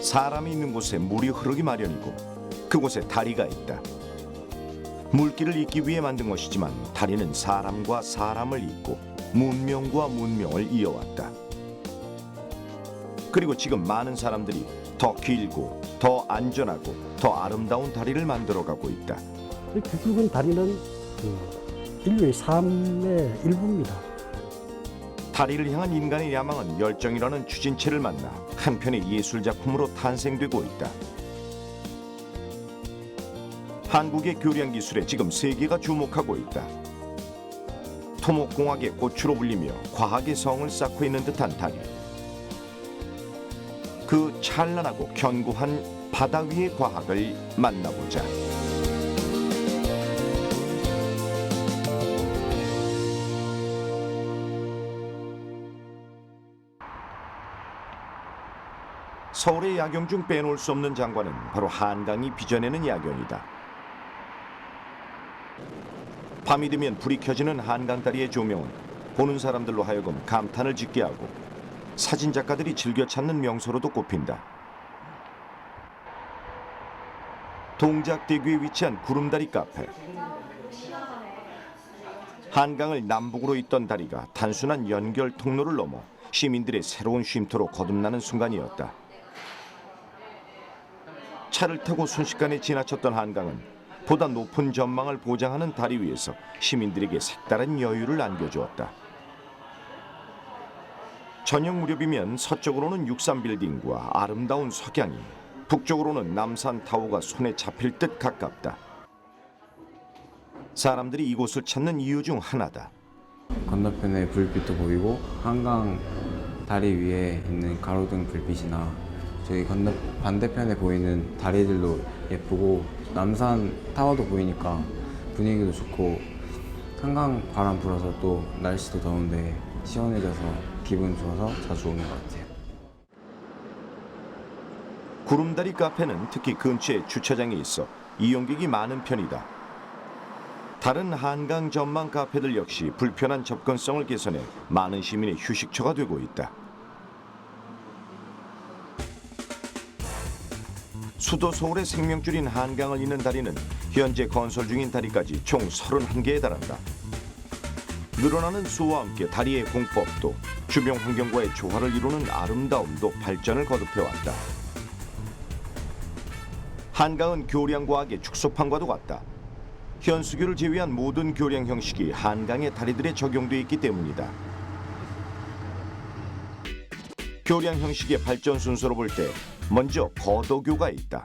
사람이 있는 곳에 물이 흐르기 마련이고 그곳에 다리가 있다. 물길을 잇기 위해 만든 것이지만 다리는 사람과 사람을 잇고 문명과 문명을 이어왔다. 그리고 지금 많은 사람들이 더 길고 더 안전하고 더 아름다운 다리를 만들어가고 있다. 그 굵은 다리는 인류의 삶의 일부입니다. 다리를 향한 인간의 야망은 열정이라는 추진체를 만나 한편의 예술작품으로 탄생되고 있다. 한국의 교량 기술에 지금 세계가 주목하고 있다. 토목공학의 꽃으로 불리며 과학의 성을 쌓고 있는 듯한 다리. 그 찬란하고 견고한 바다 위의 과학을 만나보자. 서울의 야경 중 빼놓을 수 없는 장관은 바로 한강이 빚어내는 야경이다. 밤이 되면 불이 켜지는 한강다리의 조명은 보는 사람들로 하여금 감탄을 짓게 하고 사진작가들이 즐겨 찾는 명소로도 꼽힌다. 동작대교에 위치한 구름다리 카페. 한강을 남북으로 잇던 다리가 단순한 연결 통로를 넘어 시민들의 새로운 쉼터로 거듭나는 순간이었다. 차를 타고 순식간에 지나쳤던 한강은 보다 높은 전망을 보장하는 다리 위에서 시민들에게 색다른 여유를 안겨주었다. 저녁 무렵이면 서쪽으로는 63빌딩과 아름다운 석양이, 북쪽으로는 남산타워가 손에 잡힐 듯 가깝다. 사람들이 이곳을 찾는 이유 중 하나다. 건너편에 불빛도 보이고 한강 다리 위에 있는 가로등 불빛이나 저희 반대편에 보이는 다리들도 예쁘고 남산 타워도 보이니까 분위기도 좋고 한강 바람 불어서 또 날씨도 더운데 시원해져서 기분 좋아서 자주 오는 것 같아요. 구름다리 카페는 특히 근처에 주차장이 있어 이용객이 많은 편이다. 다른 한강 전망 카페들 역시 불편한 접근성을 개선해 많은 시민의 휴식처가 되고 있다. 수도 서울의 생명줄인 한강을 잇는 다리는 현재 건설 중인 다리까지 총 31개에 달한다. 늘어나는 수와 함께 다리의 공법도 주변 환경과의 조화를 이루는 아름다움도 발전을 거듭해왔다. 한강은 교량과학의 축소판과도 같다. 현수교를 제외한 모든 교량 형식이 한강의 다리들에 적용돼 있기 때문이다. 교량 형식의 발전 순서로 볼 때 먼저 거도교가 있다.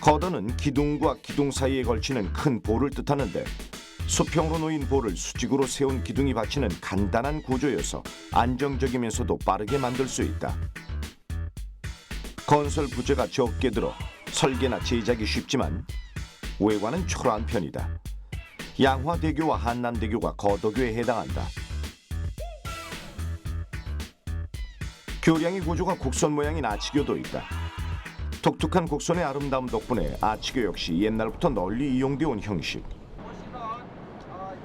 거도는 기둥과 기둥 사이에 걸치는 큰 볼을 뜻하는데 수평으로 놓인 볼을 수직으로 세운 기둥이 받치는 간단한 구조여서 안정적이면서도 빠르게 만들 수 있다. 건설 부재가 적게 들어 설계나 제작이 쉽지만 외관은 초라한 편이다. 양화대교와 한남대교가 거도교에 해당한다. 교량의 구조가 곡선 모양인 아치교도 있다. 독특한 곡선의 아름다움 덕분에 아치교 역시 옛날부터 널리 이용되어 온 형식.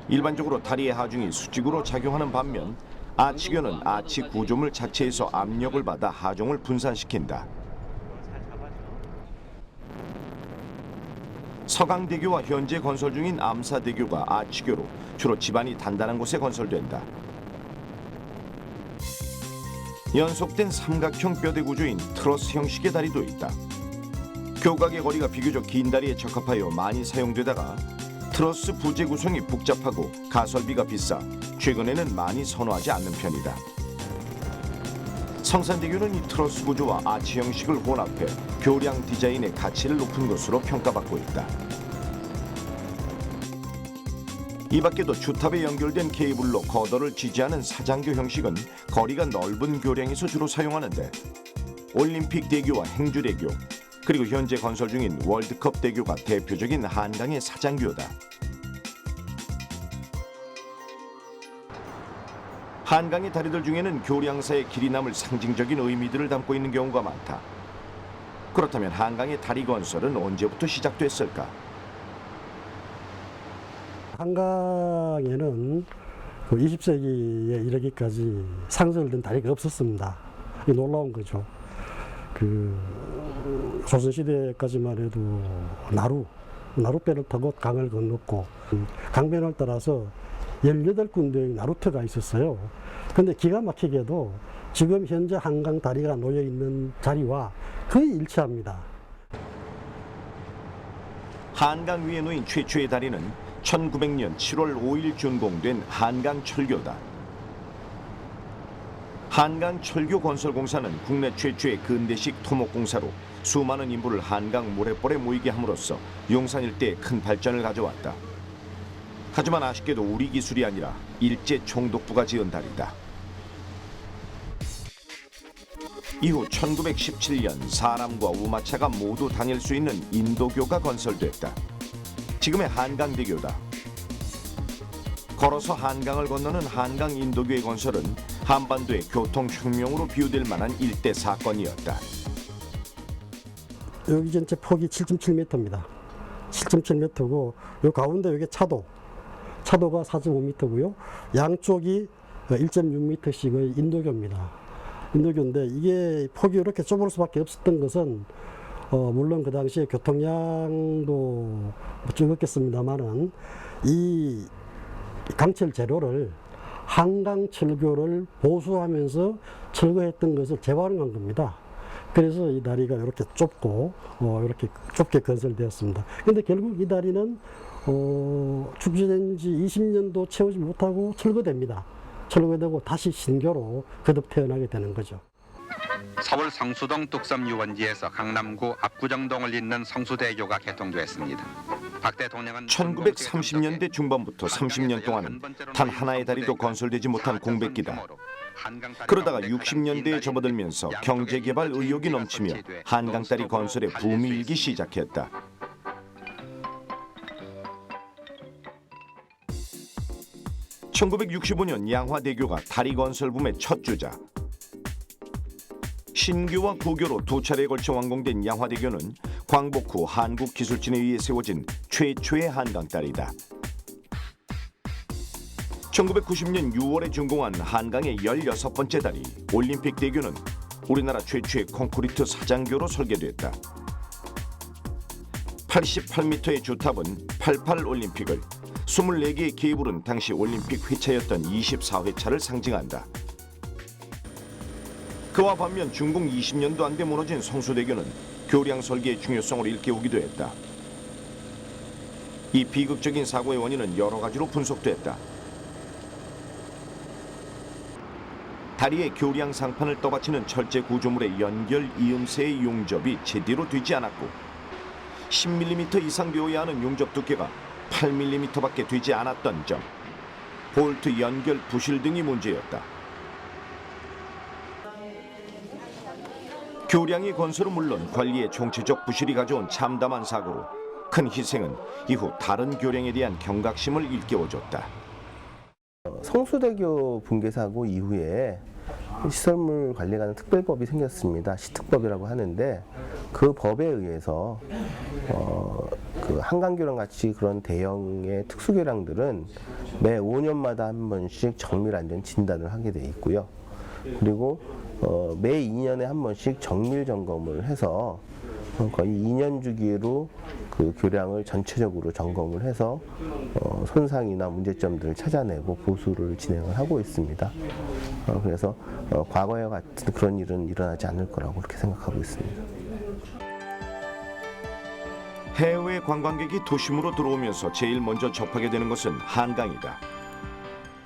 일반적으로 다리의 하중이 수직으로 작용하는 반면 아치교는 아치 구조물 자체에서 압력을 받아 하중을 분산시킨다. 서강대교와 현재 건설 중인 암사대교가 아치교로 주로 지반이 단단한 곳에 건설된다. 연속된 삼각형 뼈대 구조인 트러스 형식의 다리도 있다. 교각의 거리가 비교적 긴 다리에 적합하여 많이 사용되다가 트러스 부재 구성이 복잡하고 가설비가 비싸 최근에는 많이 선호하지 않는 편이다. 성산대교는 이 트러스 구조와 아치 형식을 혼합해 교량 디자인의 가치를 높은 것으로 평가받고 있다. 이 밖에도 주탑에 연결된 케이블로 거도를 지지하는 사장교 형식은 거리가 넓은 교량에서 주로 사용하는데 올림픽 대교와 행주대교 그리고 현재 건설 중인 월드컵 대교가 대표적인 한강의 사장교다. 한강의 다리들 중에는 교량사의 길이 남을 상징적인 의미들을 담고 있는 경우가 많다. 그렇다면 한강의 다리 건설은 언제부터 시작됐을까? 한강에는 20세기에 이르기까지 상설된 다리가 없었습니다. 이게 놀라운 거죠. 조선시대까지만 해도 나룻배를 타고 강을 건넜고 강변을 따라서 18군데의 나루터가 있었어요. 근데 기가 막히게도 지금 현재 한강 다리가 놓여 있는 자리와 거의 일치합니다. 한강 위에 놓인 최초의 다리는 1900년 7월 5일 준공된 한강철교다. 한강철교건설공사는 국내 최초의 근대식 토목공사로 수많은 인부를 한강 모래벌에 모이게 함으로써 용산 일대에 큰 발전을 가져왔다. 하지만 아쉽게도 우리 기술이 아니라 일제 총독부가 지은 다리다. 이후 1917년 사람과 우마차가 모두 다닐 수 있는 인도교가 건설됐다. 지금의 한강대교다. 걸어서 한강을 건너는 한강 인도교의 건설은 한반도의 교통혁명으로 비유될 만한 일대 사건이었다. 여기 전체 폭이 7.7m입니다. 7.7m고 요 가운데 여기 차도가 4.5m고요. 양쪽이 1.6m씩의 인도교입니다. 인도교인데 이게 폭이 이렇게 좁을 수밖에 없었던 것은 물론 그 당시에 교통량도 적었겠습니다만은 이 강철 재료를 한강철교를 보수하면서 철거했던 것을 재활용한 겁니다. 그래서 이 다리가 이렇게 좁고 이렇게 좁게 건설되었습니다. 그런데 결국 이 다리는 축제된 지 20년도 채우지 못하고 철거됩니다. 철거되고 다시 신교로 거듭 태어나게 되는 거죠. 서울 성수동 뚝섬 유원지에서 강남구 압구정동을 잇는 성수대교가 개통됐습니다. 박 대통령은 1930년대 중반부터 30년 동안은 단 하나의 다리도 건설되지 못한 공백기다. 그러다가 60년대에 접어들면서 경제개발 의욕이 넘치며 한강다리 건설에 붐이 일기 시작했다. (1965년) 양화대교가 다리 건설 붐의 첫 주자. 신교와 구교로 두 차례에 걸쳐 완공된 양화대교는 광복 후 한국기술진에 의해 세워진 최초의 한강다리다. 1990년 6월에 준공한 한강의 16번째 다리 올림픽대교는 우리나라 최초의 콘크리트 사장교로 설계됐다. 88m의 주탑은 88올림픽을, 24개의 케이블은 당시 올림픽 회차였던 24회차를 상징한다. 그와 반면 준공 20년도 안 돼 무너진 성수대교는 교량 설계의 중요성을 일깨우기도 했다. 이 비극적인 사고의 원인은 여러 가지로 분석됐다. 다리에 교량 상판을 떠받치는 철제 구조물의 연결 이음새의 용접이 제대로 되지 않았고 10mm 이상 되어야 하는 용접 두께가 8mm밖에 되지 않았던 점, 볼트 연결 부실 등이 문제였다. 교량의 건설은 물론 관리의 총체적 부실이 가져온 참담한 사고로 큰 희생은 이후 다른 교량에 대한 경각심을 일깨워줬다. 성수대교 붕괴 사고 이후에 시설물 관리에 관한 특별법이 생겼습니다. 시특법이라고 하는데 그 법에 의해서 그 한강교량 같이 그런 대형의 특수교량들은 매 5년마다 한 번씩 정밀 안전 진단을 하게 돼 있고요. 그리고 매 2년에 한 번씩 정밀 점검을 해서 거의 2년 주기로 그 교량을 전체적으로 점검을 해서 손상이나 문제점들을 찾아내고 보수를 진행을 하고 있습니다. 그래서 과거와 같은 그런 일은 일어나지 않을 거라고 그렇게 생각하고 있습니다. 해외 관광객이 도심으로 들어오면서 제일 먼저 접하게 되는 것은 한강이다.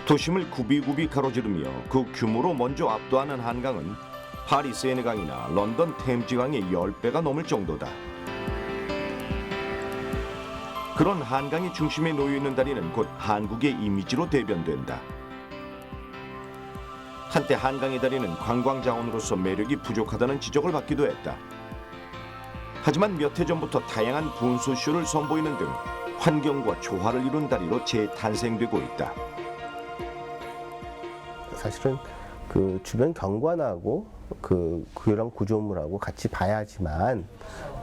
도심을 굽이굽이 가로지르며 그 규모로 먼저 압도하는 한강은 파리 세네강이나 런던 템즈강의 10배가 넘을 정도다. 그런 한강의 중심에 놓여있는 다리는 곧 한국의 이미지로 대변된다. 한때 한강의 다리는 관광자원으로서 매력이 부족하다는 지적을 받기도 했다. 하지만 몇 해 전부터 다양한 분수쇼를 선보이는 등 환경과 조화를 이룬 다리로 재탄생되고 있다. 사실은 그 주변 경관하고 그 교량 구조물하고 같이 봐야지만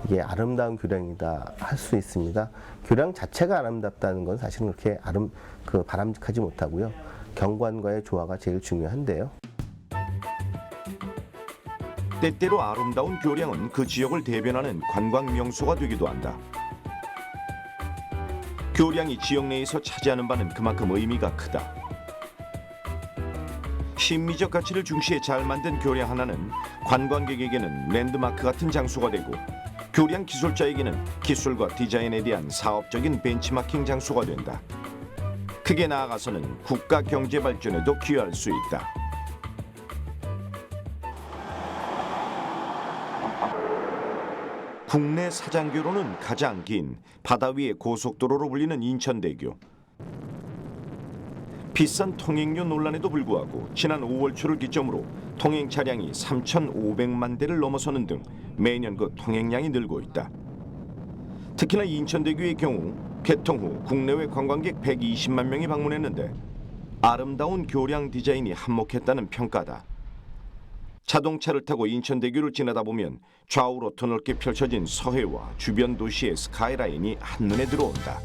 이게 아름다운 교량이다 할 수 있습니다. 교량 자체가 아름답다는 건 사실은 그렇게 바람직하지 못하고요. 경관과의 조화가 제일 중요한데요. 때때로 아름다운 교량은 그 지역을 대변하는 관광 명소가 되기도 한다. 교량이 지역 내에서 차지하는 바는 그만큼 의미가 크다. 심미적 가치를 중시해 잘 만든 교량 하나는 관광객에게는 랜드마크 같은 장소가 되고, 교량 기술자에게는 기술과 디자인에 대한 사업적인 벤치마킹 장소가 된다. 크게 나아가서는 국가 경제 발전에도 기여할 수 있다. 국내 사장교로는 가장 긴 바다 위의 고속도로로 불리는 인천대교. 비싼 통행료 논란에도 불구하고 지난 5월 초를 기점으로 통행 차량이 3,500만 대를 넘어서는 등 매년 그 통행량이 늘고 있다. 특히나 인천대교의 경우 개통 후 국내외 관광객 120만 명이 방문했는데 아름다운 교량 디자인이 한몫했다는 평가다. 자동차를 타고 인천대교를 지나다 보면 좌우로 드넓게 펼쳐진 서해와 주변 도시의 스카이라인이 한눈에 들어온다.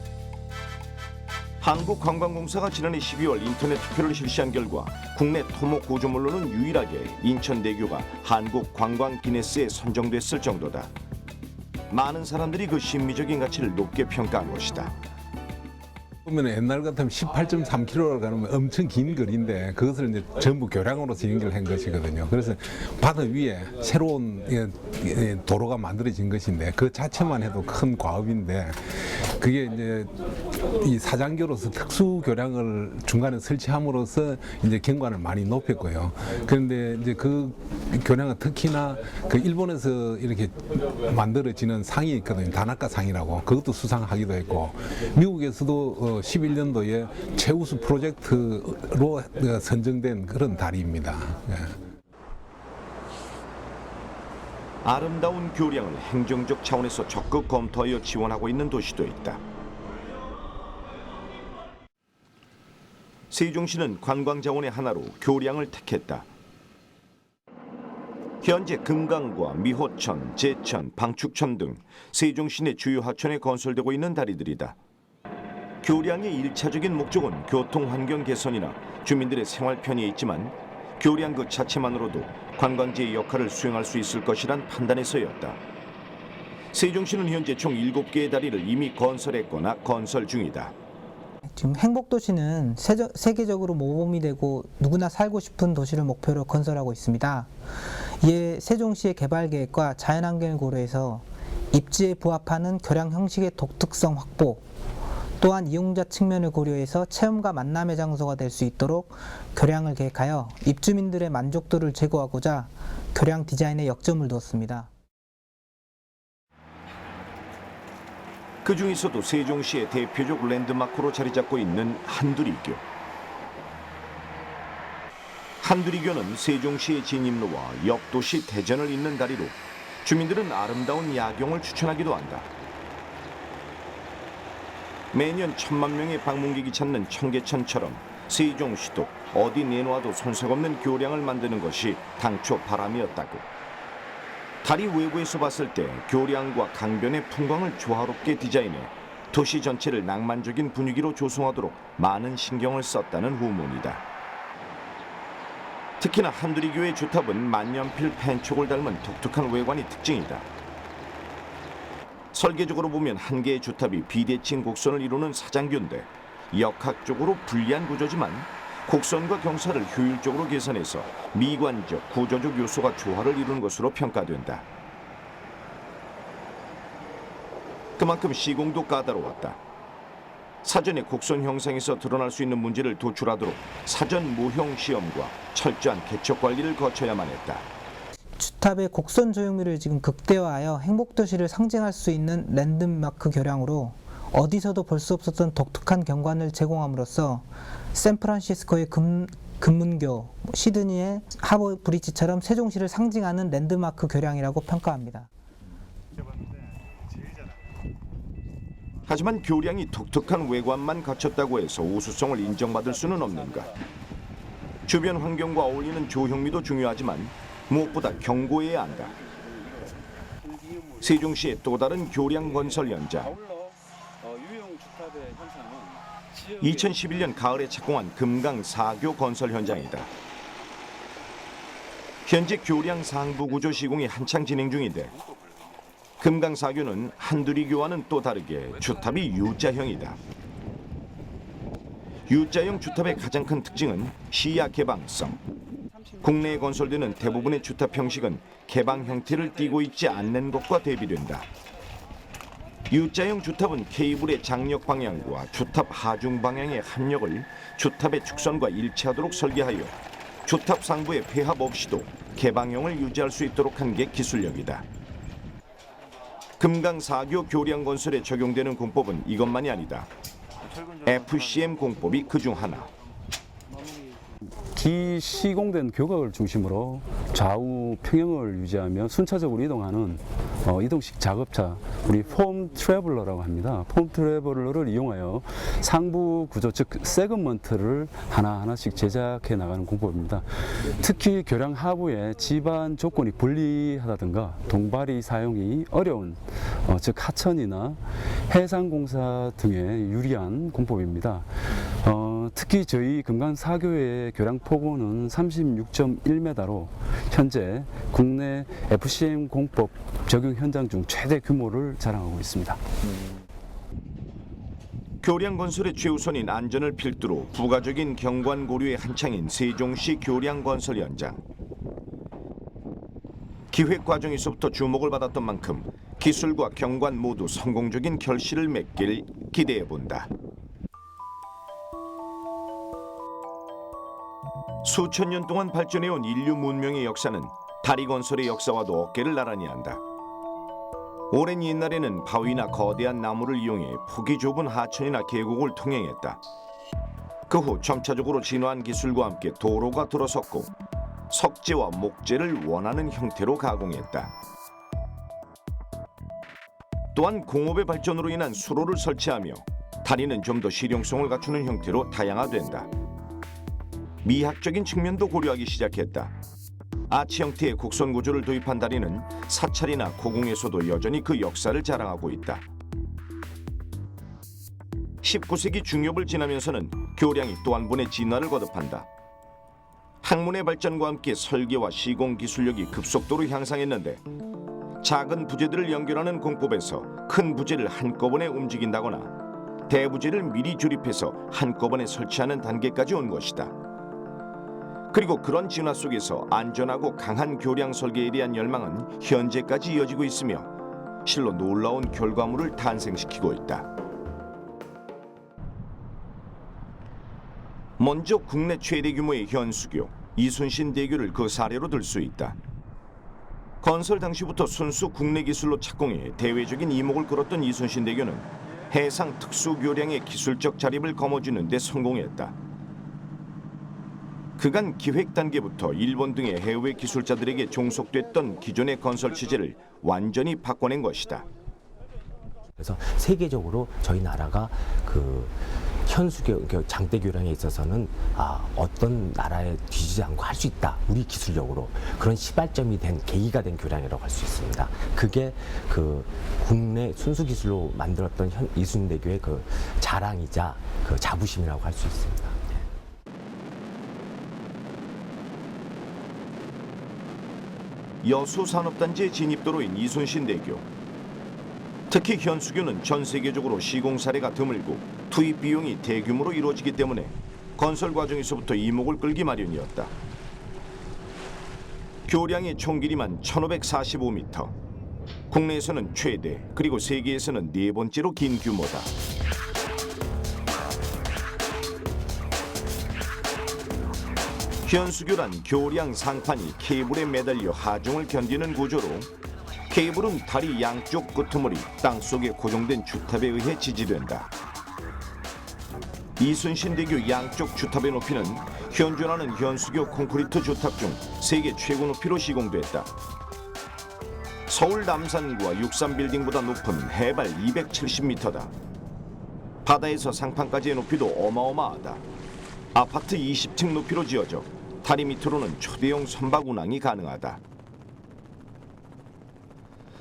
한국관광공사가 지난해 12월 인터넷 투표를 실시한 결과 국내 토목 구조물로는 유일하게 인천대교가 한국관광 기네스에 선정됐을 정도다. 많은 사람들이 그 심미적인 가치를 높게 평가한 것이다. 보면 옛날 같으면 18.3km를 가면 엄청 긴 거리인데 그것을 이제 전부 교량으로서 연결한 것이거든요. 그래서 바다 위에 새로운 도로가 만들어진 것인데 그 자체만 해도 큰 과업인데 그게 이제 이 사장교로서 특수 교량을 중간에 설치함으로써 이제 경관을 많이 높였고요. 그런데 이제 그 교량은 특히나 그 일본에서 이렇게 만들어지는 상이 있거든요. 다나카 상이라고. 그것도 수상하기도 했고 미국에서도 11년도에 최우수 프로젝트로 선정된 그런 다리입니다. 예. 아름다운 교량을 행정적 차원에서 적극 검토하여 지원하고 있는 도시도 있다. 세종시는 관광자원의 하나로 교량을 택했다. 현재 금강과 미호천, 제천, 방축천 등 세종시 내 주요 하천에 건설되고 있는 다리들이다. 교량의 일차적인 목적은 교통 환경 개선이나 주민들의 생활 편의에 있지만 교량 그 자체만으로도 관광지의 역할을 수행할 수 있을 것이란 판단에서였다. 세종시는 현재 총 7개의 다리를 이미 건설했거나 건설 중이다. 지금 행복도시는 세계적으로 모범이 되고 누구나 살고 싶은 도시를 목표로 건설하고 있습니다. 이에 세종시의 개발 계획과 자연환경을 고려해서 입지에 부합하는 교량 형식의 독특성 확보, 또한 이용자 측면을 고려해서 체험과 만남의 장소가 될 수 있도록 교량을 계획하여 입주민들의 만족도를 제고하고자 교량 디자인에 역점을 두었습니다. 그 중에서도 세종시의 대표적 랜드마크로 자리 잡고 있는 한두리교. 한두리교는 세종시의 진입로와 옆 도시 대전을 잇는 다리로 주민들은 아름다운 야경을 추천하기도 한다. 매년 1,000만 명의 방문객이 찾는 청계천처럼 세종시도 어디 내놓아도 손색 없는 교량을 만드는 것이 당초 바람이었다고. 다리 외부에서 봤을 때 교량과 강변의 풍광을 조화롭게 디자인해 도시 전체를 낭만적인 분위기로 조성하도록 많은 신경을 썼다는 후문이다. 특히나 한두리교의 주탑은 만년필 펜촉을 닮은 독특한 외관이 특징이다. 설계적으로 보면 한 개의 주탑이 비대칭 곡선을 이루는 사장교인데 역학적으로 불리한 구조지만 곡선과 경사를 효율적으로 계산해서 미관적, 구조적 요소가 조화를 이루는 것으로 평가된다. 그만큼 시공도 까다로웠다. 사전에 곡선 형상에서 드러날 수 있는 문제를 도출하도록 사전 모형 시험과 철저한 개척 관리를 거쳐야만 했다. 주탑의 곡선 조형미를 지금 극대화하여 행복도시를 상징할 수 있는 랜드마크 교량으로 어디서도 볼 수 없었던 독특한 경관을 제공함으로써 샌프란시스코의 금문교, 시드니의 하버 브리지처럼 세종시를 상징하는 랜드마크 교량이라고 평가합니다. 하지만 교량이 독특한 외관만 갖췄다고 해서 우수성을 인정받을 수는 없는가. 주변 환경과 어울리는 조형미도 중요하지만 무엇보다 견고해야 한다. 세종시의 또 다른 교량 건설 현장. 2011년 가을에 착공한 금강 4교 건설 현장이다. 현재 교량 상부 구조 시공이 한창 진행 중인데 금강사교는 한두리교와는 또 다르게 주탑이 U자형이다. U자형 주탑의 가장 큰 특징은 시야 개방성. 국내에 건설되는 대부분의 주탑 형식은 개방 형태를 띠고 있지 않는 것과 대비된다. U자형 주탑은 케이블의 장력 방향과 주탑 하중 방향의 합력을 주탑의 축선과 일치하도록 설계하여 주탑 상부의 폐합 없이도 개방형을 유지할 수 있도록 한 게 기술력이다. 금강사교 교량 건설에 적용되는 공법은 이것만이 아니다. FCM 공법이 그중 하나. 기시공된 교각을 중심으로 좌우 평형을 유지하며 순차적으로 이동하는 이동식 작업차, 우리 폼 트래블러라고 합니다. 폼 트래블러를 이용하여 상부 구조, 즉 세그먼트를 하나하나씩 제작해 나가는 공법입니다. 특히 교량 하부에 지반 조건이 불리하다든가 동발이 사용이 어려운 즉 하천이나 해상공사 등에 유리한 공법입니다. 특히 저희 금강사교의 교량 폭우는 36.1m로 현재 국내 FCM 공법 적용 현장 중 최대 규모를 자랑하고 있습니다. 교량 건설의 최우선인 안전을 필두로 부가적인 경관 고려의 한창인 세종시 교량 건설 현장. 기획 과정에서부터 주목을 받았던 만큼 기술과 경관 모두 성공적인 결실을 맺길 기대해 본다. 수천 년 동안 발전해온 인류 문명의 역사는 다리 건설의 역사와도 어깨를 나란히 한다. 오랜 옛날에는 바위나 거대한 나무를 이용해 폭이 좁은 하천이나 계곡을 통행했다. 그 후 점차적으로 진화한 기술과 함께 도로가 들어섰고 석재와 목재를 원하는 형태로 가공했다. 또한 공업의 발전으로 인한 수로를 설치하며 다리는 좀 더 실용성을 갖추는 형태로 다양화된다. 미학적인 측면도 고려하기 시작했다. 아치 형태의 곡선 구조를 도입한 다리는 사찰이나 고궁에서도 여전히 그 역사를 자랑하고 있다. 19세기 중엽을 지나면서는 교량이 또 한 번의 진화를 거듭한다. 학문의 발전과 함께 설계와 시공 기술력이 급속도로 향상했는데 작은 부재들을 연결하는 공법에서 큰 부재를 한꺼번에 움직인다거나 대부재를 미리 조립해서 한꺼번에 설치하는 단계까지 온 것이다. 그리고 그런 진화 속에서 안전하고 강한 교량 설계에 대한 열망은 현재까지 이어지고 있으며 실로 놀라운 결과물을 탄생시키고 있다. 먼저 국내 최대 규모의 현수교 이순신 대교를 그 사례로 들 수 있다. 건설 당시부터 순수 국내 기술로 착공해 대외적인 이목을 끌었던 이순신 대교는 해상 특수 교량의 기술적 자립을 거머쥐는 데 성공했다. 그간 기획 단계부터 일본 등의 해외 기술자들에게 종속됐던 기존의 건설 체제를 완전히 바꿔낸 것이다. 그래서 세계적으로 저희 나라가 그 현수교, 장대 교량에 있어서는 어떤 나라에 뒤지지 않고 할 수 있다. 우리 기술력으로 그런 시발점이 된 계기가 된 교량이라고 할 수 있습니다. 그게 그 국내 순수 기술로 만들었던 이순대교의 그 자랑이자 그 자부심이라고 할 수 있습니다. 여수산업단지의 진입도로인 이순신대교. 특히 현수교는 전 세계적으로 시공 사례가 드물고 투입 비용이 대규모로 이루어지기 때문에 건설 과정에서부터 이목을 끌기 마련이었다. 교량의 총 길이만 1545m. 국내에서는 최대, 그리고 세계에서는 네 번째로 긴 규모다. 현수교란 교량 상판이 케이블에 매달려 하중을 견디는 구조로 케이블은 다리 양쪽 끄트머리 땅속에 고정된 주탑에 의해 지지된다. 이순신대교 양쪽 주탑의 높이는 현존하는 현수교 콘크리트 주탑 중 세계 최고 높이로 시공됐다. 서울 남산과 63빌딩보다 높은 해발 270m다. 바다에서 상판까지의 높이도 어마어마하다. 아파트 20층 높이로 지어져 다리 밑으로는 초대형 선박 운항이 가능하다.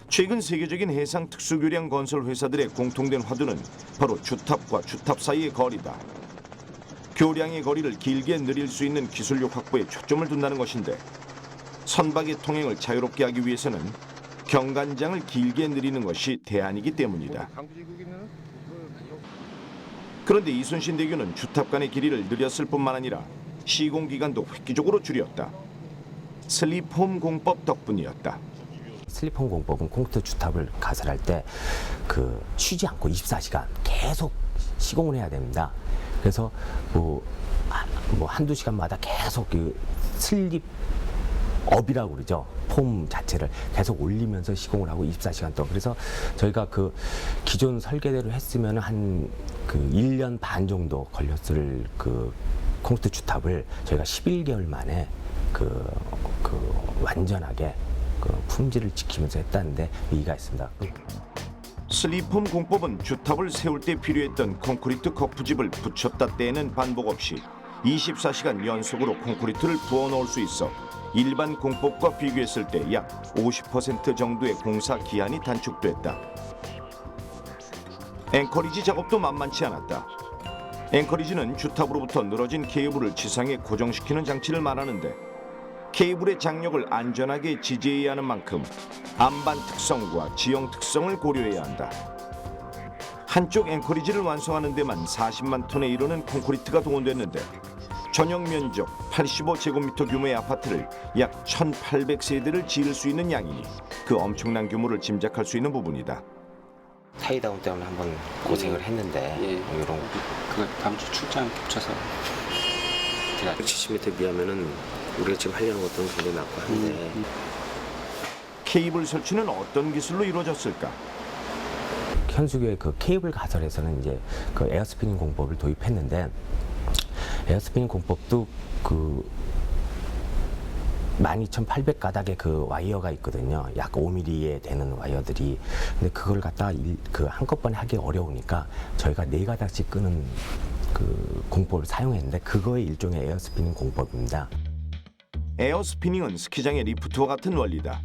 최근 세계적인 해상 특수교량 건설 회사들의 공통된 화두는 바로 주탑과 주탑 사이의 거리다. 교량의 거리를 길게 늘릴 수 있는 기술력 확보에 초점을 둔다는 것인데 선박의 통행을 자유롭게 하기 위해서는 경관장을 길게 늘리는 것이 대안이기 때문이다. 그런데 이순신대교는 주탑 간의 길이를 늘렸을 뿐만 아니라 시공 기간도 획기적으로 줄였다. 슬립홈 공법 덕분이었다. 슬립홈 공법은 콘크리트 주탑을 가설할 때 그 쉬지 않고 24시간 계속 시공을 해야 됩니다. 그래서 뭐 한두 시간마다 계속 그 슬립 업이라고 그러죠. 폼 자체를 계속 올리면서 시공을 하고 24시간 동안. 그래서 저희가 그 기존 설계대로 했으면 한 그 1년 반 정도 걸렸을 그 콘크리트 주탑을 저희가 11개월 만에 그 완전하게 그 품질을 지키면서 했다는데 의의가 있습니다. 슬립홈 공법은 주탑을 세울 때 필요했던 콘크리트 거푸집을 붙였다 떼는 반복 없이 24시간 연속으로 콘크리트를 부어 넣을 수 있어 일반 공법과 비교했을 때 약 50% 정도의 공사 기한이 단축됐다. 앵커리지 작업도 만만치 않았다. 앵커리지는 주탑으로부터 늘어진 케이블을 지상에 고정시키는 장치를 말하는데 케이블의 장력을 안전하게 지지해야 하는 만큼 안반 특성과 지형 특성을 고려해야 한다. 한쪽 앵커리지를 완성하는 데만 40만 톤에 이르는 콘크리트가 동원됐는데 전용 면적 85제곱미터 규모의 아파트를 약 1,800세대를 지을 수 있는 양이니 그 엄청난 규모를 짐작할 수 있는 부분이다. 타이다운 때문에 한번 고생을 했는데 이런 그 다음 주 출장 겹쳐서 제가 70m 비하면은 우리가 지금 하려는 것들은 굉장히 많고 한데 케이블 설치는 어떤 기술로 이루어졌을까? 현수교의 그 케이블 가설에서는 이제 그 에어스피닝 공법을 도입했는데 에어스피닝 공법도 그 12,800가닥의 그 와이어가 있거든요. 약 5mm에 되는 와이어들이. 근데 그걸 갖다가 그 한꺼번에 하기 어려우니까 저희가 4가닥씩 끄는 그 공법을 사용했는데 그거의 일종의 에어스피닝 공법입니다. 에어스피닝은 스키장의 리프트와 같은 원리다.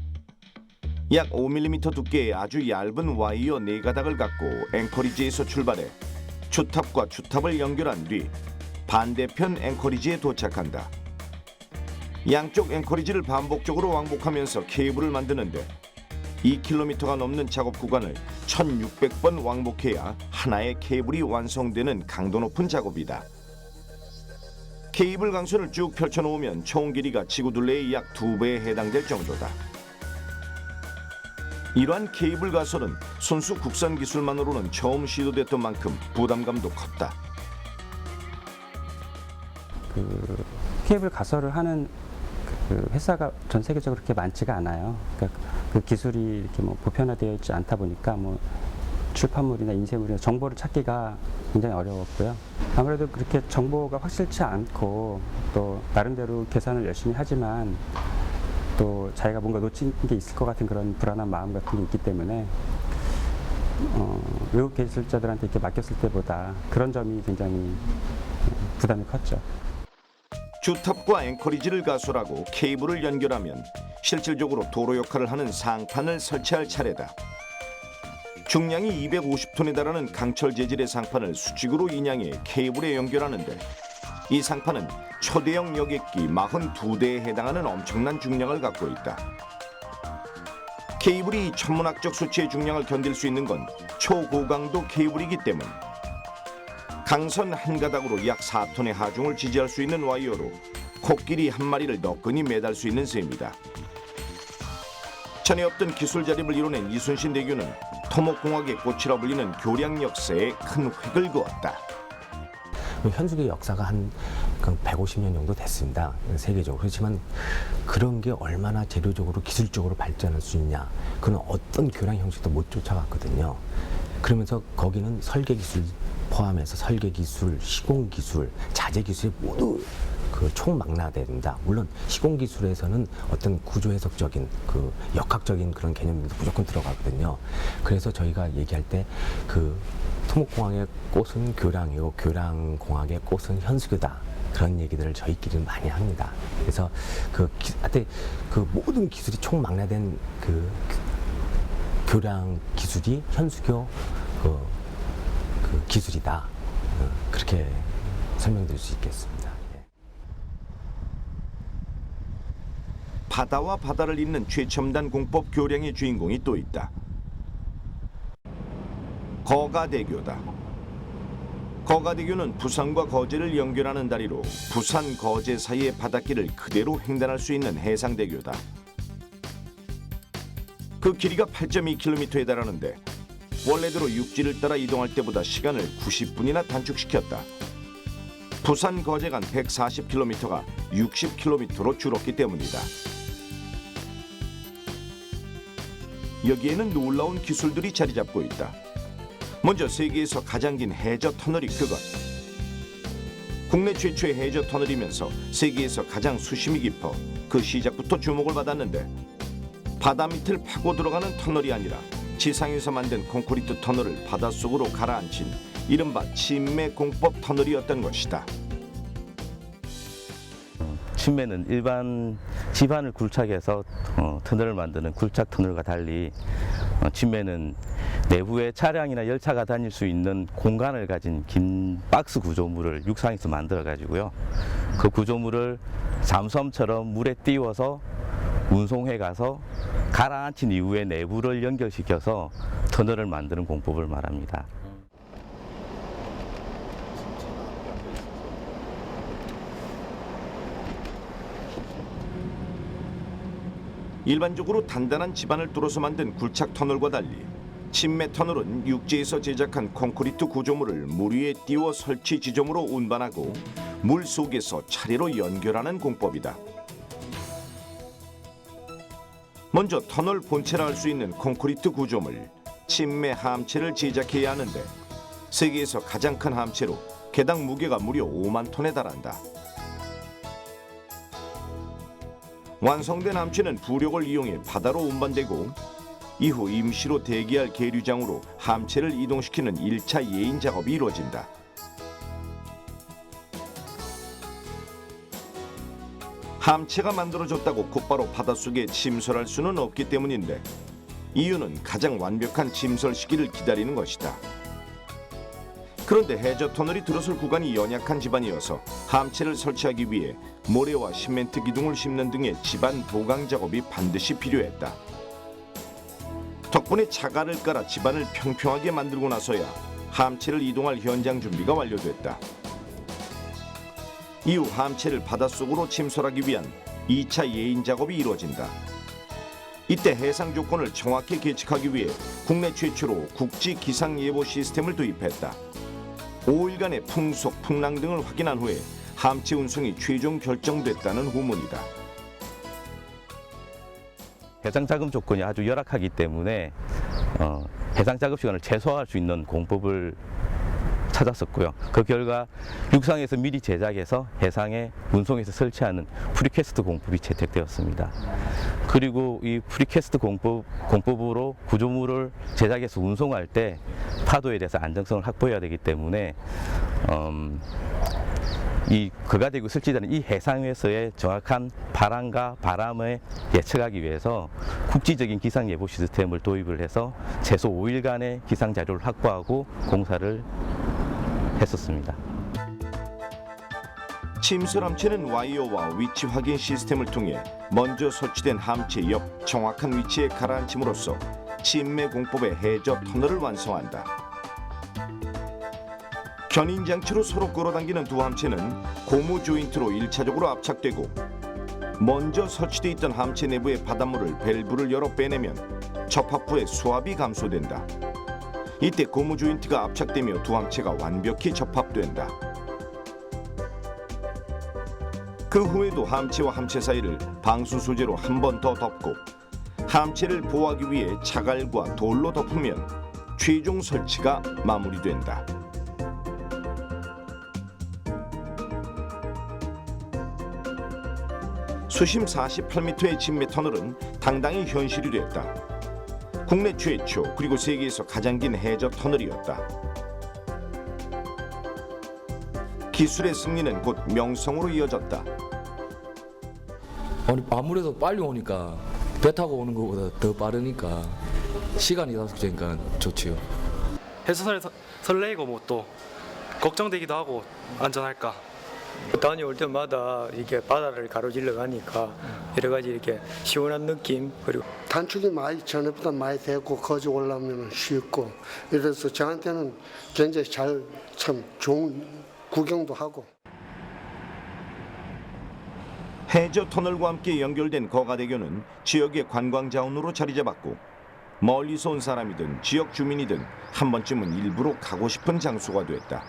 약 5mm 두께의 아주 얇은 와이어 4가닥을 갖고 앵커리지에서 출발해 주탑과 주탑을 연결한 뒤 반대편 앵커리지에 도착한다. 양쪽 앵커리지를 반복적으로 왕복하면서 케이블을 만드는데 2km가 넘는 작업 구간을 1,600번 왕복해야 하나의 케이블이 완성되는 강도 높은 작업이다. 케이블 강선을 쭉 펼쳐놓으면 총 길이가 지구둘레의 약 2배에 해당될 정도다. 이러한 케이블 가설은 순수 국산 기술만으로는 처음 시도됐던 만큼 부담감도 컸다. 그 케이블 가설을 하는 그 회사가 전 세계적으로 그렇게 많지가 않아요. 그러니까 그 기술이 이렇게 뭐 보편화되어 있지 않다 보니까 뭐 출판물이나 인쇄물이나 정보를 찾기가 굉장히 어려웠고요. 아무래도 그렇게 정보가 확실치 않고 또 나름대로 계산을 열심히 하지만 또 자기가 뭔가 놓친 게 있을 것 같은 그런 불안한 마음 같은 게 있기 때문에 외국 기술자들한테 이렇게 맡겼을 때보다 그런 점이 굉장히 부담이 컸죠. 주탑과 앵커리지를 가설하고 케이블을 연결하면 실질적으로 도로 역할을 하는 상판을 설치할 차례다. 중량이 250톤에 달하는 강철 재질의 상판을 수직으로 인양해 케이블에 연결하는데 이 상판은 초대형 여객기 42대에 해당하는 엄청난 중량을 갖고 있다. 케이블이 천문학적 수치의 중량을 견딜 수 있는 건 초고강도 케이블이기 때문. 강선 한 가닥으로 약 4톤의 하중을 지지할 수 있는 와이어로 코끼리 한 마리를 너끈히 매달 수 있는 셈이다. 전에 없던 기술 자립을 이뤄낸 이순신 대교는 토목공학의 꽃이라 불리는 교량 역사에 큰 획을 그었다. 현수교 역사가 한 150년 정도 됐습니다. 세계적으로. 그렇지만 그런 게 얼마나 재료적으로 기술적으로 발전할 수 있냐. 그런 어떤 교량 형식도 못 쫓아갔거든요. 그러면서 거기는 설계 기술 포함해서 설계 기술, 시공 기술, 자재 기술이 모두 그 총망라됩니다. 물론 시공 기술에서는 어떤 구조 해석적인 그 역학적인 그런 개념도 무조건 들어가거든요. 그래서 저희가 얘기할 때 그 토목공학의 꽃은 교량이고 교량공학의 꽃은 현수교다. 그런 얘기들을 저희끼리는 많이 합니다. 그래서 그 모든 기술이 총망라된 그 교량 기술이 현수교 그 기술이다. 그렇게 설명드릴 수 있겠습니다. 바다와 바다를 잇는 최첨단 공법 교량의 주인공이 또 있다. 거가대교다. 거가대교는 부산과 거제를 연결하는 다리로 부산, 거제 사이의 바닷길을 그대로 횡단할 수 있는 해상대교다. 그 길이가 8.2km에 달하는데 원래대로 육지를 따라 이동할 때보다 시간을 90분이나 단축시켰다. 부산, 거제 간 140km가 60km로 줄었기 때문이다. 여기에는 놀라운 기술들이 자리 잡고 있다. 먼저 세계에서 가장 긴 해저 터널이 그것. 국내 최초의 해저 터널이면서 세계에서 가장 수심이 깊어 그 시작부터 주목을 받았는데 바다 밑을 파고 들어가는 터널이 아니라 지상에서 만든 콘크리트 터널을 바닷속으로 가라앉힌 이른바 침매 공법 터널이었던 것이다. 침매는 일반 지반을 굴착해서 터널을 만드는 굴착 터널과 달리 침매는 내부에 차량이나 열차가 다닐 수 있는 공간을 가진 긴 박스 구조물을 육상에서 만들어 가지고요. 그 구조물을 잠수함처럼 물에 띄워서 운송해 가서 가라앉힌 이후에 내부를 연결시켜서 터널을 만드는 공법을 말합니다. 일반적으로 단단한 지반을 뚫어서 만든 굴착 터널과 달리 침매 터널은 육지에서 제작한 콘크리트 구조물을 물 위에 띄워 설치 지점으로 운반하고 물 속에서 차례로 연결하는 공법이다. 먼저 터널 본체라 할 수 있는 콘크리트 구조물 침매 함체를 제작해야 하는데 세계에서 가장 큰 함체로 개당 무게가 무려 5만 톤에 달한다. 완성된 함체는 부력을 이용해 바다로 운반되고 이후 임시로 대기할 계류장으로 함체를 이동시키는 1차 예인 작업이 이루어진다. 함체가 만들어졌다고 곧바로 바닷속에 침설할 수는 없기 때문인데 이유는 가장 완벽한 침설 시기를 기다리는 것이다. 그런데 해저 터널이 들어설 구간이 연약한 지반이어서 함체를 설치하기 위해 모래와 시멘트 기둥을 심는 등의 지반 보강 작업이 반드시 필요했다. 덕분에 차가를 깔아 지반을 평평하게 만들고 나서야 함체를 이동할 현장 준비가 완료됐다. 이후 함체를 바닷속으로 침설하기 위한 2차 예인 작업이 이루어진다. 이때 해상 조건을 정확히 계측하기 위해 국내 최초로 국지 기상 예보 시스템을 도입했다. 5일간의 풍속, 풍랑 등을 확인한 후에 함체 운송이 최종 결정됐다는 후문이다. 해상 작업 조건이 아주 열악하기 때문에 해상 작업 시간을 최소화할 수 있는 공법을 찾았었고요. 그 결과 육상에서 미리 제작해서 해상에 운송해서 설치하는 프리캐스트 공법이 채택되었습니다. 그리고 이 프리캐스트 공법으로 구조물을 제작해서 운송할 때 파도에 대해서 안정성을 확보해야 되기 때문에 이 거가대교 설치되는 이 해상에서의 정확한 바람과 바람을 예측하기 위해서 국지적인 기상 예보 시스템을 도입을 해서 최소 5일간의 기상 자료를 확보하고 공사를 했었습니다. 침설 함체는 와이어와 위치 확인 시스템을 통해 먼저 설치된 함체 옆 정확한 위치에 가라앉힘으로써 침매 공법의 해저 터널을 완성한다. 견인 장치로 서로 끌어당기는 두 함체는 고무 조인트로 1차적으로 압착되고 먼저 설치돼 있던 함체 내부의 바닷물을 밸브를 열어 빼내면 접합 후에 수압이 감소된다. 이때 고무 조인트가 압착되며 두 함체가 완벽히 접합된다. 그 후에도 함체와 함체 사이를 방수 소재로 한 번 더 덮고 함체를 보호하기 위해 자갈과 돌로 덮으면 최종 설치가 마무리된다. 수심 48m의 침매 터널은 당당히 현실이 됐다. 국내 최초 그리고 세계에서 가장 긴 해저 터널이었다. 기술의 승리는 곧 명성으로 이어졌다. 아무래도 빨리 오니까 배 타고 오는 것보다 더 빠르니까 시간이 단축되니까 좋지요. 해수선에 설레이고 뭐 또 걱정되기도 하고 안전할까 다녀올 때마다 이렇게 바다를 가로질러 가니까 여러 가지 이렇게 시원한 느낌, 그리고 단축이 많이 전에보다 많이 되고 거기 올라오면 쉽고 이래서 저한테는 굉장히 참 좋은 구경도 하고. 해저 터널과 함께 연결된 거가대교는 지역의 관광 자원으로 자리 잡았고 멀리서 온 사람이든 지역 주민이든 한 번쯤은 일부러 가고 싶은 장소가 됐다.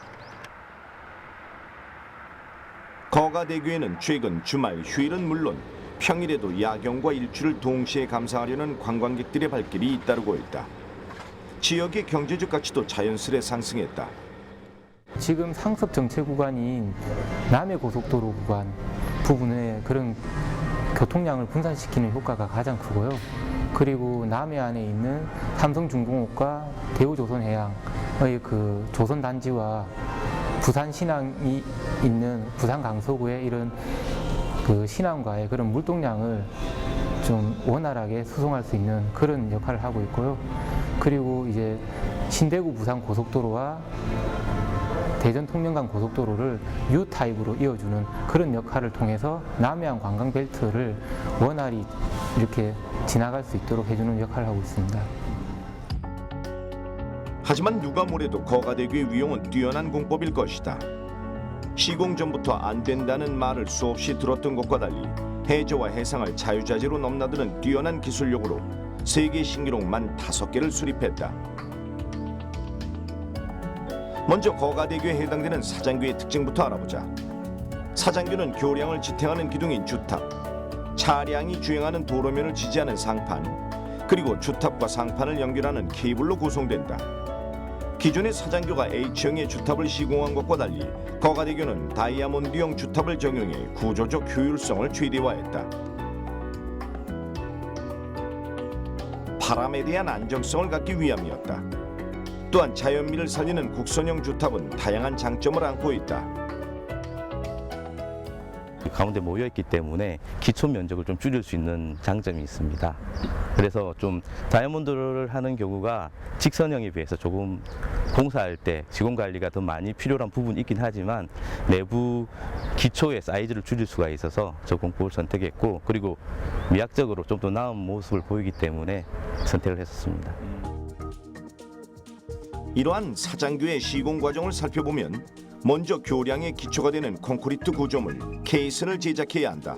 거가대교에는 최근 주말 휴일은 물론 평일에도 야경과 일출을 동시에 감상하려는 관광객들의 발길이 잇따르고 있다. 지역의 경제적 가치도 자연스레 상승했다. 지금 상습 정체 구간인 남해고속도로 구간 부분에 그런 교통량을 분산시키는 효과가 가장 크고요. 그리고 남해 안에 있는 삼성중공업과 대우조선해양의 그 조선단지와 부산 신항이 있는 부산 강서구의 이런 그 신항과의 그런 물동량을 좀 원활하게 수송할 수 있는 그런 역할을 하고 있고요. 그리고 이제 신대구 부산 고속도로와 대전 통영간 고속도로를 U 타입으로 이어주는 그런 역할을 통해서 남해안 관광벨트를 원활히 이렇게 지나갈 수 있도록 해주는 역할을 하고 있습니다. 하지만 누가 뭐래도 거가대교의 위용은 뛰어난 공법일 것이다. 시공 전부터 안 된다는 말을 수없이 들었던 것과 달리 해저와 해상을 자유자재로 넘나드는 뛰어난 기술력으로 세계 신기록만 5개를 수립했다. 먼저 거가대교에 해당되는 사장교의 특징부터 알아보자. 사장교는 교량을 지탱하는 기둥인 주탑, 차량이 주행하는 도로면을 지지하는 상판, 그리고 주탑과 상판을 연결하는 케이블로 구성된다. 기존의 사장교가 H형의 주탑을 시공한 것과 달리 거가대교는 다이아몬드형 주탑을 적용해 구조적 효율성을 최대화했다. 바람에 대한 안정성을 갖기 위함이었다. 또한 자연미를 살리는 곡선형 주탑은 다양한 장점을 안고 있다. 가운데 모여있기 때문에 기초 면적을 좀 줄일 수 있는 장점이 있습니다. 그래서 좀 다이아몬드를 하는 경우가 직선형에 비해서 조금 공사할 때 직원 관리가 더 많이 필요한 부분이 있긴 하지만 내부 기초의 사이즈를 줄일 수가 있어서 저 공법을 선택했고, 그리고 미학적으로 좀 더 나은 모습을 보이기 때문에 선택을 했었습니다. 이러한 사장교의 시공 과정을 살펴보면 먼저 교량의 기초가 되는 콘크리트 구조물 케이슨을 제작해야 한다.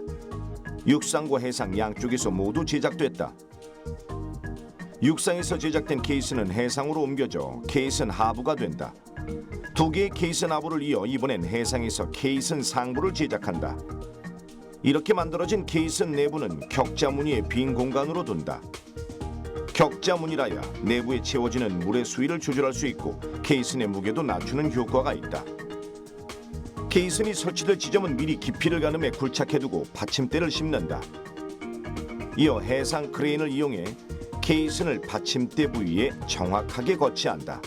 육상과 해상 양쪽에서 모두 제작됐다. 육상에서 제작된 케이슨은 해상으로 옮겨져 케이슨 하부가 된다. 2개의 케이슨 하부를 이어 이번엔 해상에서 케이슨 상부를 제작한다. 이렇게 만들어진 케이슨 내부는 격자 무늬의 빈 공간으로 둔다. 격자 무늬라야 내부에 채워지는 물의 수위를 조절할 수 있고 케이슨의 무게도 낮추는 효과가 있다. 케이슨이 설치될 지점은 미리 깊이를 가늠해 굴착해두고 받침대를 씹는다. 이어 해상 크레인을 이용해 케이슨을 받침대 부위에 정확하게 거치한다.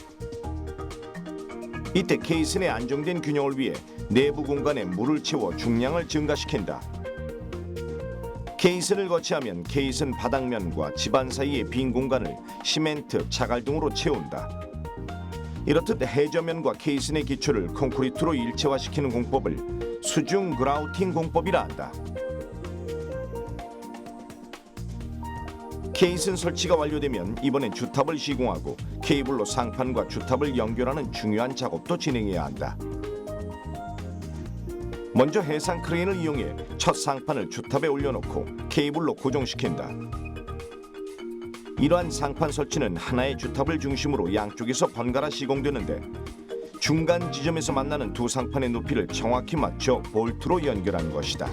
이때 케이슨의 안정된 균형을 위해 내부 공간에 물을 채워 중량을 증가시킨다. 케이슨을 거치하면 케이슨 바닥면과 지반 사이의 빈 공간을 시멘트, 자갈 등으로 채운다. 이렇듯 해저면과 케이슨의 기초를 콘크리트로 일체화시키는 공법을 수중 그라우팅 공법이라 한다. 케이슨 설치가 완료되면 이번엔 주탑을 시공하고 케이블로 상판과 주탑을 연결하는 중요한 작업도 진행해야 한다. 먼저 해상 크레인을 이용해 첫 상판을 주탑에 올려놓고 케이블로 고정시킨다. 이러한 상판 설치는 하나의 주탑을 중심으로 양쪽에서 번갈아 시공되는데 중간 지점에서 만나는 두 상판의 높이를 정확히 맞춰 볼트로 연결하는 것이다.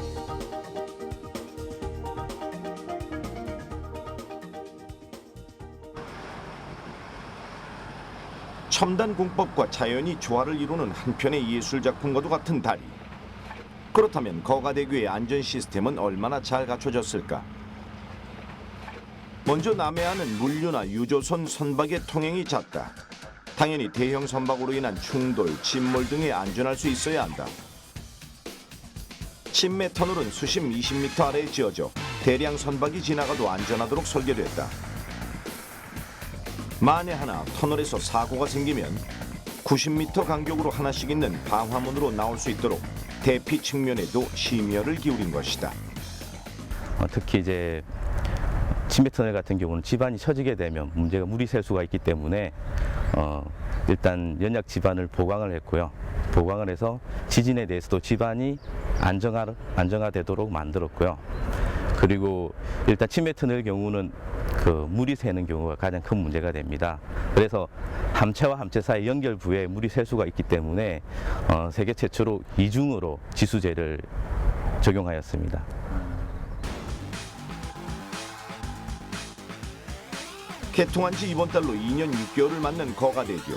첨단 공법과 자연이 조화를 이루는 한편의 예술작품과도 같은 다리. 그렇다면 거가대교의 안전 시스템은 얼마나 잘 갖춰졌을까? 먼저 남해안은 물류나 유조선 선박의 통행이 잦다. 당연히 대형 선박으로 인한 충돌, 침몰 등에 안전할 수 있어야 한다. 침매 터널은 수심 20m 아래에 지어져 대량 선박이 지나가도 안전하도록 설계됐다. 만에 하나 터널에서 사고가 생기면 90m 간격으로 하나씩 있는 방화문으로 나올 수 있도록 대피 측면에도 심혈을 기울인 것이다. 특히 이제 침해 터널 같은 경우는 지반이 처지게 되면 문제가 물이 셀 수가 있기 때문에 일단 연약 지반을 보강을 했고요. 보강을 해서 지진에 대해서도 지반이 안정화되도록 만들었고요. 그리고 일단 침해 터널 경우는 그 물이 새는 경우가 가장 큰 문제가 됩니다. 그래서 함체와 함체 사이 연결부에 물이 셀 수가 있기 때문에 세계 최초로 이중으로 지수제를 적용하였습니다. 개통한 지 이번 달로 2년 6개월을 맞는 거가대교.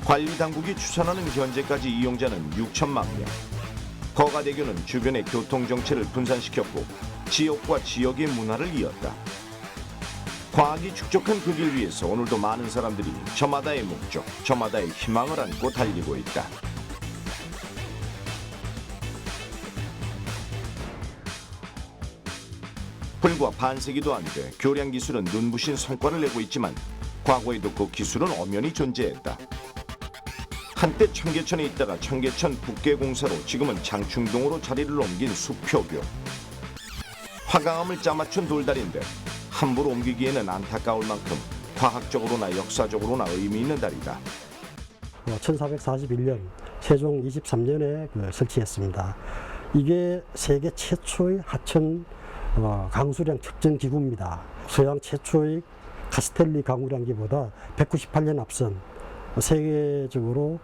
관리 당국이 추산하는 현재까지 이용자는 6천만 명. 거가대교는 주변의 교통 정체를 분산시켰고 지역과 지역의 문화를 이었다. 과학이 축적한 그 길 위에서 오늘도 많은 사람들이 저마다의 목적, 저마다의 희망을 안고 달리고 있다. 불과 반세기도 안 돼 교량 기술은 눈부신 성과를 내고 있지만 과거에도 그 기술은 엄연히 존재했다. 한때 청계천에 있다가 청계천 북계공사로 지금은 장충동으로 자리를 옮긴 수표교. 화강암을 짜맞춘 돌다리인데 함부로 옮기기에는 안타까울 만큼 과학적으로나 역사적으로나 의미 있는 다리다. 1441년 세종 23년에 설치했습니다. 이게 세계 최초의 하천 강수량 측정 기구입니다. 서양 최초의 카스텔리 강우량기보다 198년 앞선 세계적으로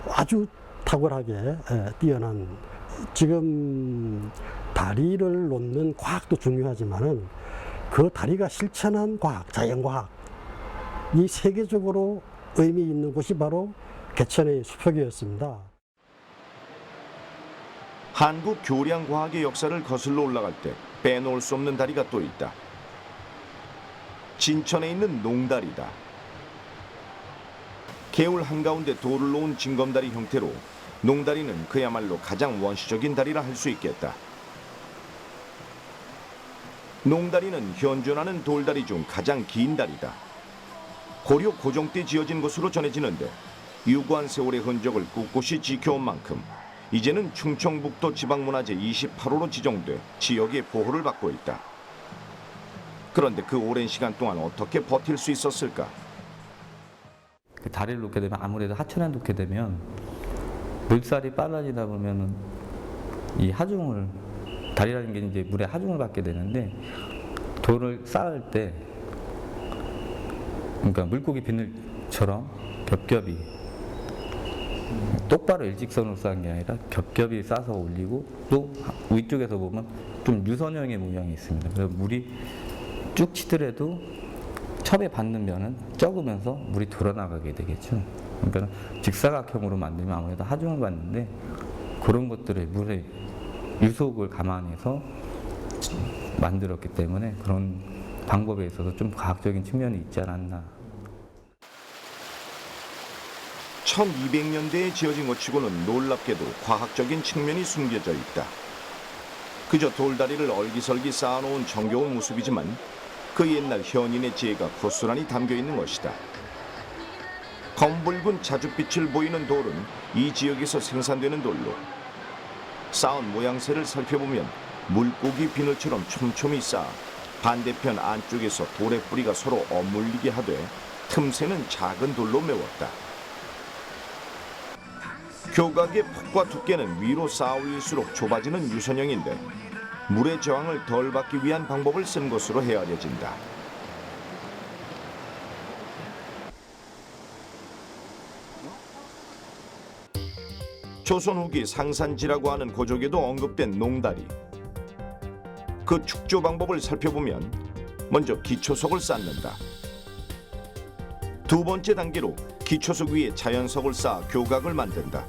아주 탁월하게 뛰어난, 지금 다리를 놓는 과학도 중요하지만은 그 다리가 실천한 과학, 자연과학, 이 세계적으로 의미 있는 곳이 바로 개천의 수표교였습니다. 한국 교량과학의 역사를 거슬러 올라갈 때 빼놓을 수 없는 다리가 또 있다. 진천에 있는 농다리다. 개울 한가운데 돌을 놓은 징검다리 형태로 농다리는 그야말로 가장 원시적인 다리라 할 수 있겠다. 농다리는 현존하는 돌다리 중 가장 긴 다리다. 고려 고종 때 지어진 것으로 전해지는데 유구한 세월의 흔적을 꿋꿋이 지켜온 만큼 이제는 충청북도 지방문화재 28호로 지정돼 지역의 보호를 받고 있다. 그런데 그 오랜 시간 동안 어떻게 버틸 수 있었을까? 그 다리를 놓게 되면 아무래도 하천에 놓게 되면 물살이 빨라지다 보면은 이 하중을, 다리라는 게 이제 물에 하중을 받게 되는데 돌을 쌓을 때, 그러니까 물고기 비늘처럼 겹겹이 똑바로 일직선으로 쌓은 게 아니라 겹겹이 싸서 올리고, 또 위쪽에서 보면 좀 유선형의 모양이 있습니다. 그래서 물이 쭉 치더라도 첩에 받는 면은 적으면서 물이 돌아나가게 되겠죠. 그러니까 직사각형으로 만들면 아무래도 하중을 받는데 그런 것들을 물의 유속을 감안해서 만들었기 때문에 그런 방법에 있어서 좀 과학적인 측면이 있지 않았나. 1200년대에 지어진 것 치고는 놀랍게도 과학적인 측면이 숨겨져 있다. 그저 돌다리를 얼기설기 쌓아놓은 정겨운 모습이지만 그 옛날 현인의 지혜가 고스란히 담겨있는 것이다. 검붉은 자줏빛을 보이는 돌은 이 지역에서 생산되는 돌로, 쌓은 모양새를 살펴보면 물고기 비늘처럼 촘촘히 쌓아 반대편 안쪽에서 돌의 뿌리가 서로 엇물리게 하되 틈새는 작은 돌로 메웠다. 교각의 폭과 두께는 위로 쌓아 올릴수록 좁아지는 유선형인데 물의 저항을 덜 받기 위한 방법을 쓴 것으로 헤아려진다. 조선 후기 상산지라고 하는 고족에도 언급된 농다리. 그 축조 방법을 살펴보면 먼저 기초석을 쌓는다. 두 번째 단계로 기초석 위에 자연석을 쌓아 교각을 만든다.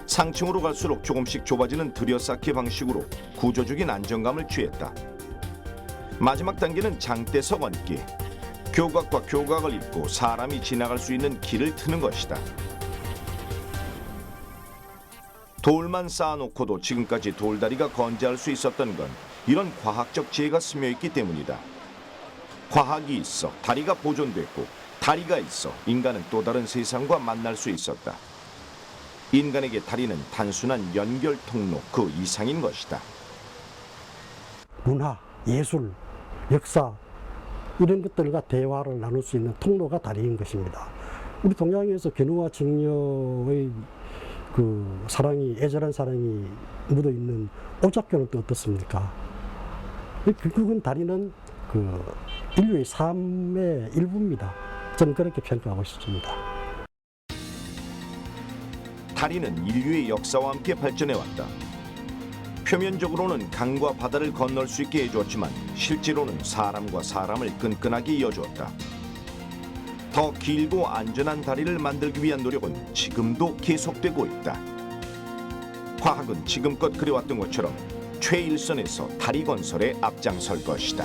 상층으로 갈수록 조금씩 좁아지는 들여쌓기 방식으로 구조적인 안정감을 취했다. 마지막 단계는 장대석 얹기. 교각과 교각을 잇고 사람이 지나갈 수 있는 길을 트는 것이다. 돌만 쌓아놓고도 지금까지 돌다리가 건재할 수 있었던 건 이런 과학적 지혜가 스며있기 때문이다. 과학이 있어 다리가 보존됐고, 다리가 있어 인간은 또 다른 세상과 만날 수 있었다. 인간에게 다리는 단순한 연결 통로 그 이상인 것이다. 문화, 예술, 역사 이런 것들과 대화를 나눌 수 있는 통로가 다리인 것입니다. 우리 동양에서 견우와 직녀의 그 사랑이, 애절한 사랑이 묻어 있는 오작교는 또 어떻습니까? 결국은 다리는 그 인류의 삶의 일부입니다. 저는 그렇게 평가하고 싶습니다. 다리는 인류의 역사와 함께 발전해왔다. 표면적으로는 강과 바다를 건널 수 있게 해주었지만 실제로는 사람과 사람을 끈끈하게 이어주었다. 더 길고 안전한 다리를 만들기 위한 노력은 지금도 계속되고 있다. 과학은 지금껏 그래왔던 것처럼 최일선에서 다리 건설에 앞장설 것이다.